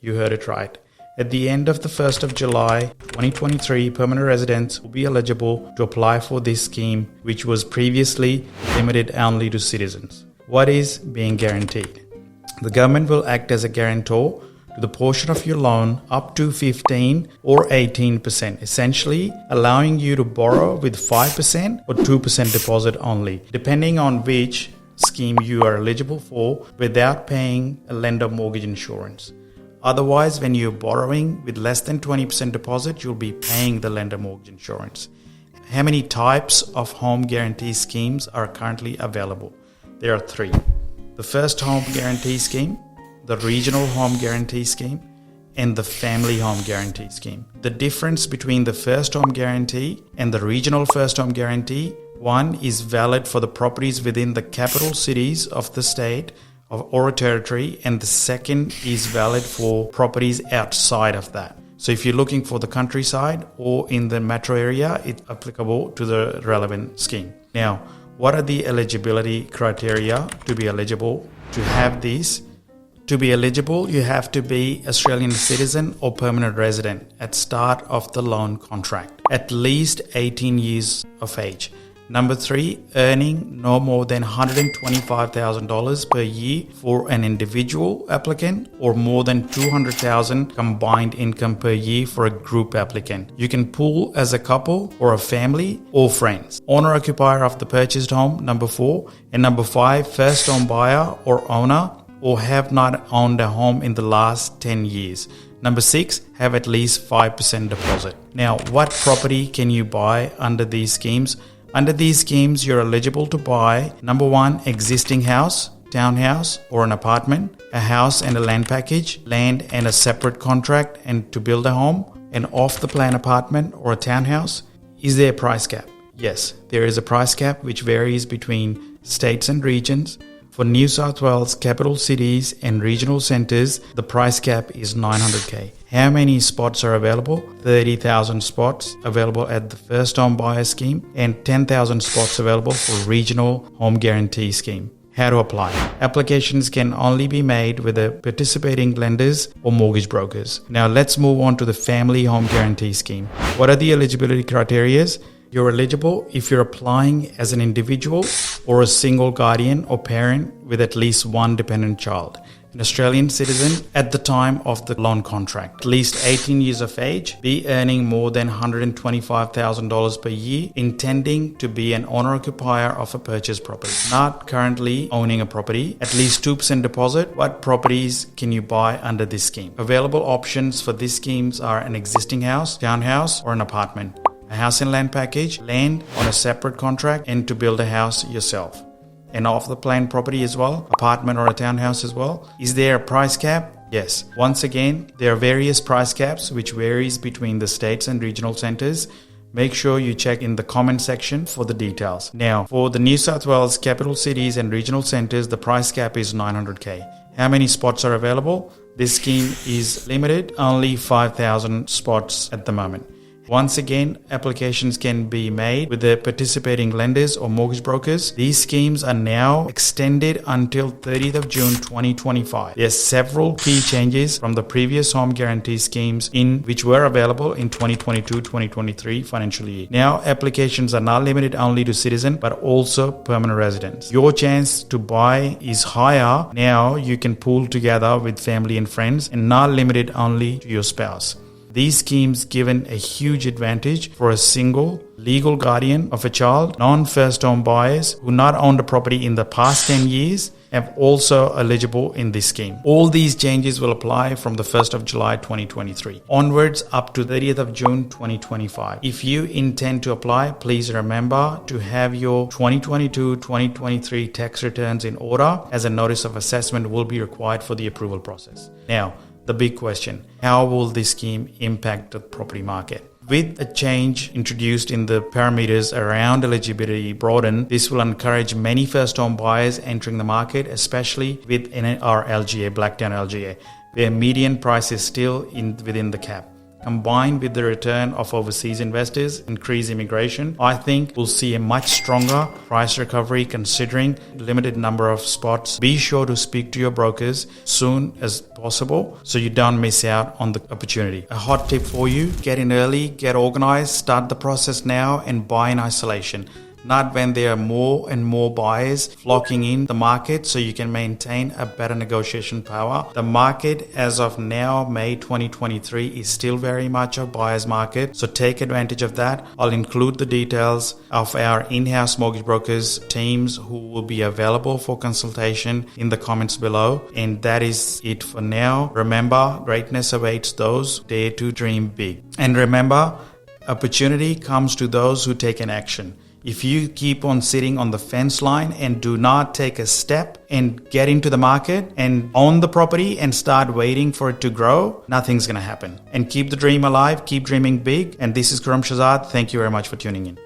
you heard it right. At the end of the 1st of July 2023, permanent residents will be eligible to apply for this scheme, which was previously limited only to citizens. What is being guaranteed? The government will act as a guarantor to the portion of your loan up to 15 or 18%, essentially allowing you to borrow with 5% or 2% deposit only, depending on which scheme you are eligible for, without paying a lender mortgage insurance. Otherwise, when you're borrowing with less than 20% deposit, you'll be paying the lender mortgage insurance. How many types of home guarantee schemes are currently available? There are 3. The first home guarantee scheme, the regional home guarantee scheme, and the family home guarantee scheme. The difference between the first home guarantee and the regional first home guarantee: one is valid for the properties within the capital cities of the state or a territory, and the second is valid for properties outside of that. So if you're looking for the countryside or in the metro area, it's applicable to the relevant scheme. Now, what are the eligibility criteria to be eligible to have these? To be eligible, you have to be Australian citizen or permanent resident at start of the loan contract, at least 18 years of age. Number 3, earning no more than $125,000 per year for an individual applicant, or more than $200,000 combined income per year for a group applicant. You can pool as a couple or a family or friends. Owner-occupier of the purchased home, number 4. And number 5, first home buyer or owner, or have not owned a home in the last 10 years. Number 6, have at least 5% deposit. Now, what property can you buy under these schemes? Under these schemes, you're eligible to buy, number 1, existing house, townhouse or an apartment, a house and a land package, land and a separate contract and to build a home, an off-the-plan apartment or a townhouse. Is there a price cap? Yes, there is a price cap which varies between states and regions. For New South Wales capital cities and regional centres, the price cap is $900,000. How many spots are available? 30,000 spots available at the first home buyer scheme and 10,000 spots available for regional home guarantee scheme. How to apply? Applications can only be made with the participating lenders or mortgage brokers. Now let's move on to the family home guarantee scheme. What are the eligibility criteria? You're eligible if you're applying as an individual or a single guardian or parent with at least one dependent child, an Australian citizen at the time of the loan contract, at least 18 years of age, be earning more than $125,000 per year, intending to be an owner-occupier of a purchased property, not currently owning a property, at least 2% deposit. What properties can you buy under this scheme? Available options for these schemes are an existing house, townhouse, or an apartment, a house and land package, land on a separate contract, and to build a house yourself. An off-the-plan property as well, apartment or a townhouse as well. Is there a price cap? Yes. Once again, there are various price caps which varies between the states and regional centres. Make sure you check in the comment section for the details. Now, for the New South Wales capital cities and regional centres, the price cap is $900,000. How many spots are available? This scheme is limited, only 5,000 spots at the moment. Once again, applications can be made with the participating lenders or mortgage brokers. These schemes are now extended until 30th of June 2025. There are several key changes from the previous home guarantee schemes which were available in 2022-2023 financial year. Now, applications are not limited only to citizen but also permanent residents. Your chance to buy is higher. Now you can pool together with family and friends and not limited only to your spouse. These schemes given a huge advantage for a single legal guardian of a child. Non-first home buyers who not owned a property in the past 10 years are also eligible in this scheme. All these changes will apply from the 1st of July 2023 onwards up to 30th of June 2025. If you intend to apply, please remember to have your 2022-2023 tax returns in order, as a notice of assessment will be required for the approval process. Now, the big question: how will this scheme impact the property market? With a change introduced in the parameters around eligibility broaden, this will encourage many first home buyers entering the market, especially with our LGA, Blacktown LGA, where median price is still within the cap. combined with the return of overseas investors, increased immigration, I think we'll see a much stronger price recovery considering limited number of spots. Be sure to speak to your brokers soon as possible so you don't miss out on the opportunity. A hot tip for you: get in early, get organized, start the process now and buy in isolation. Not when there are more and more buyers flocking in the market, so you can maintain a better negotiation power. The market as of now, May 2023, is still very much a buyer's market, so take advantage of that. I'll include the details of our in-house mortgage brokers teams who will be available for consultation in the comments below. And that is it for now. Remember, greatness awaits those who dare to dream big. And remember, opportunity comes to those who take an action. If you keep on sitting on the fence line and do not take a step and get into the market and own the property and start waiting for it to grow, nothing's going to happen. And keep the dream alive, keep dreaming big. And this is Khurram Shehzad. Thank you very much for tuning in.